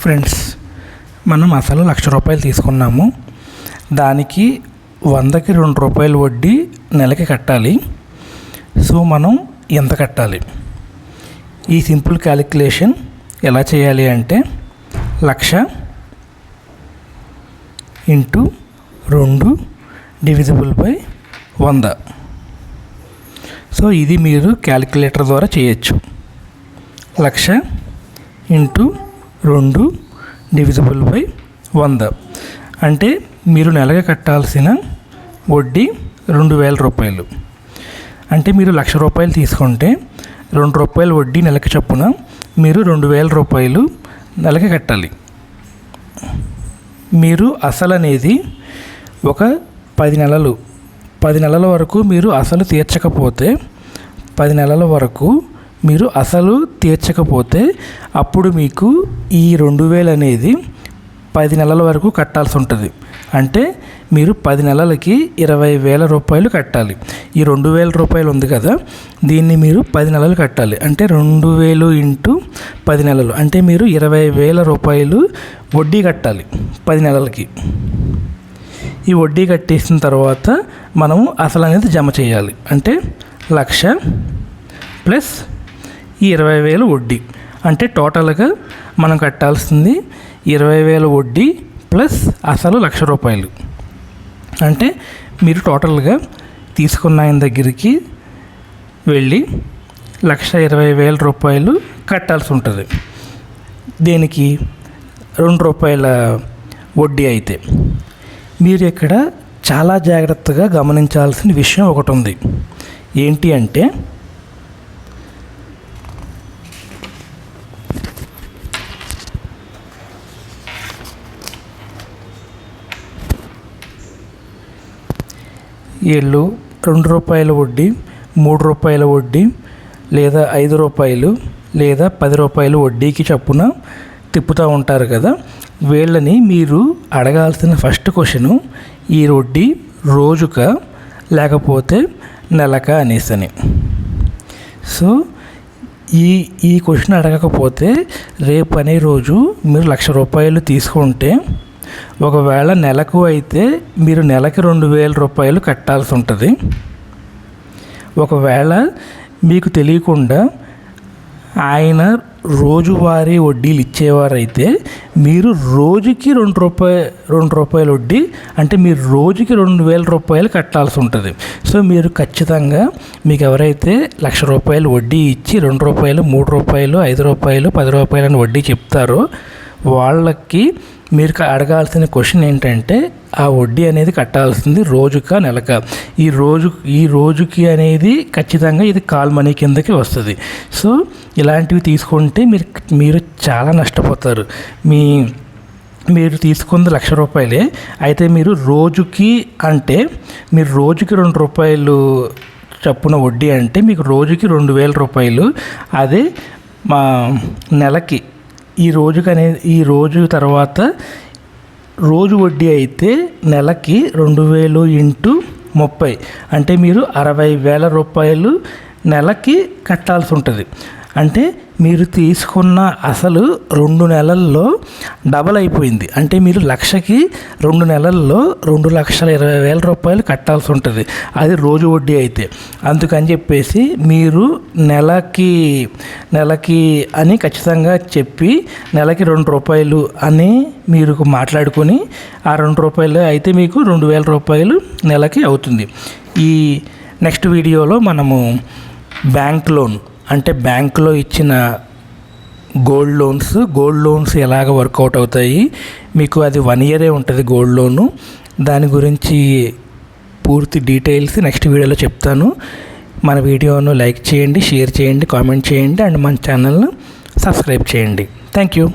Friends, మనం అసలు ₹1,00,000 తీసుకున్నాము. దానికి 100కి ₹2 వడ్డీ నెలకి కట్టాలి. సో మనం ఎంత కట్టాలి? ఈ సింపుల్ క్యాలిక్యులేషన్ ఎలా చేయాలి అంటే 1,00,000 ఇంటూ 2 డివిజిబుల్ బై 100. సో ఇది మీరు క్యాలిక్యులేటర్ ద్వారా చేయొచ్చు. 1,00,000 ఇంటూ 2 డివిజిబుల్ బై 100 అంటే మీరు నెలకి కట్టాల్సిన వడ్డీ ₹2,000. అంటే మీరు ₹1,00,000 తీసుకుంటే ₹2 వడ్డీ నెలకి చొప్పున మీరు ₹2,000 నెలకి కట్టాలి. మీరు అసలు అనేది ఒక 10 నెలల వరకు మీరు అసలు తీర్చకపోతే 10 నెలల వరకు మీరు అసలు తీర్చకపోతే అప్పుడు మీకు ఈ 2,000 అనేది 10 నెలల వరకు కట్టాల్సి ఉంటుంది. అంటే మీరు 10 నెలలకి ₹20,000 కట్టాలి. ఈ ₹2,000 ఉంది కదా, దీన్ని మీరు 10 నెలలు కట్టాలి. అంటే 2,000 ఇంటూ 10 నెలలు అంటే మీరు ₹20,000 వడ్డీ కట్టాలి 10 నెలలకి. ఈ వడ్డీ కట్టేసిన తర్వాత మనము అసలు అనేది జమ చేయాలి. అంటే 1,00,000 ప్లస్ ఈ 20,000 వడ్డీ. అంటే టోటల్గా మనం కట్టాల్సింది 20,000 వడ్డీ ప్లస్ అసలు ₹1,00,000. అంటే మీరు టోటల్గా తీసుకున్న ఆయన దగ్గరికి వెళ్ళి ₹1,20,000 కట్టాల్సి ఉంటుంది. దేనికి? ₹2 వడ్డీ అయితే. మీరు ఇక్కడ చాలా జాగ్రత్తగా గమనించాల్సిన విషయం ఒకటి ఉంది. ఏంటి అంటే వీళ్ళు ₹2 వడ్డీ, ₹3 వడ్డీ లేదా ₹5 లేదా ₹10 వడ్డీకి చొప్పున తిప్పుతూ ఉంటారు కదా. వీళ్ళని మీరు అడగాల్సిన ఫస్ట్ క్వశ్చను ఈ వడ్డీ రోజుకా లేకపోతే నెలకా అనేసని. సో ఈ క్వశ్చన్ అడగకపోతే రేపు అనే రోజు మీరు ₹1,00,000 తీసుకుంటే ఒకవేళ నెలకు అయితే మీరు నెలకి ₹2,000 కట్టాల్సి ఉంటుంది. ఒకవేళ మీకు తెలియకుండా ఆయన రోజువారీ వడ్డీలు ఇచ్చేవారైతే మీరు రోజుకి ₹2 వడ్డీ అంటే మీరు రోజుకి ₹2,000 కట్టాల్సి ఉంటుంది. సో మీరు ఖచ్చితంగా మీకు ఎవరైతే ₹1,00,000 వడ్డీ ఇచ్చి ₹2, ₹3, ₹5, ₹10 అని వడ్డీ చెప్తారో వాళ్ళకి మీరు అడగాల్సిన క్వశ్చన్ ఏంటంటే ఆ వడ్డీ అనేది కట్టాల్సింది రోజుకా నెలకా. ఈ రోజుకి అనేది ఖచ్చితంగా ఇది కాల్ మనీ కిందకి వస్తుంది. సో ఇలాంటివి తీసుకుంటే మీరు చాలా నష్టపోతారు. మీరు తీసుకుంది ₹1,00,000 అయితే మీరు రోజుకి అంటే మీరు రోజుకి ₹2 చొప్పున వడ్డీ అంటే మీకు రోజుకి ₹2,000. అదే మా నెలకి ఈ రోజు తర్వాత రోజు వడ్డీ అయితే నెలకి 2,000 ఇంటూ 30 అంటే మీరు ₹60,000 నెలకి కట్టాల్సి ఉంటుంది. అంటే మీరు తీసుకున్న అసలు 2 నెలల్లో డబల్ అయిపోయింది. అంటే మీరు 1,00,000కి 2 నెలల్లో ₹2,20,000 కట్టాల్సి ఉంటుంది. అది రోజు వడ్డీ అయితే. అందుకని చెప్పేసి మీరు నెలకి అని ఖచ్చితంగా చెప్పి నెలకి ₹2 అని మీరు మాట్లాడుకొని ఆ ₹2 అయితే మీకు ₹2,000 నెలకి అవుతుంది. ఈ నెక్స్ట్ వీడియోలో మనము బ్యాంక్ లోన్ అంటే బ్యాంకులో ఇచ్చిన గోల్డ్ లోన్స్ ఎలాగ వర్కౌట్ అవుతాయి, మీకు అది 1 ఇయరే ఉంటుంది గోల్డ్ లోను. దాని గురించి పూర్తి డీటెయిల్స్ నెక్స్ట్ వీడియోలో చెప్తాను. మన వీడియోను లైక్ చేయండి, షేర్ చేయండి, కామెంట్ చేయండి అండ్ మన ఛానల్ను సబ్స్క్రైబ్ చేయండి. Thank you.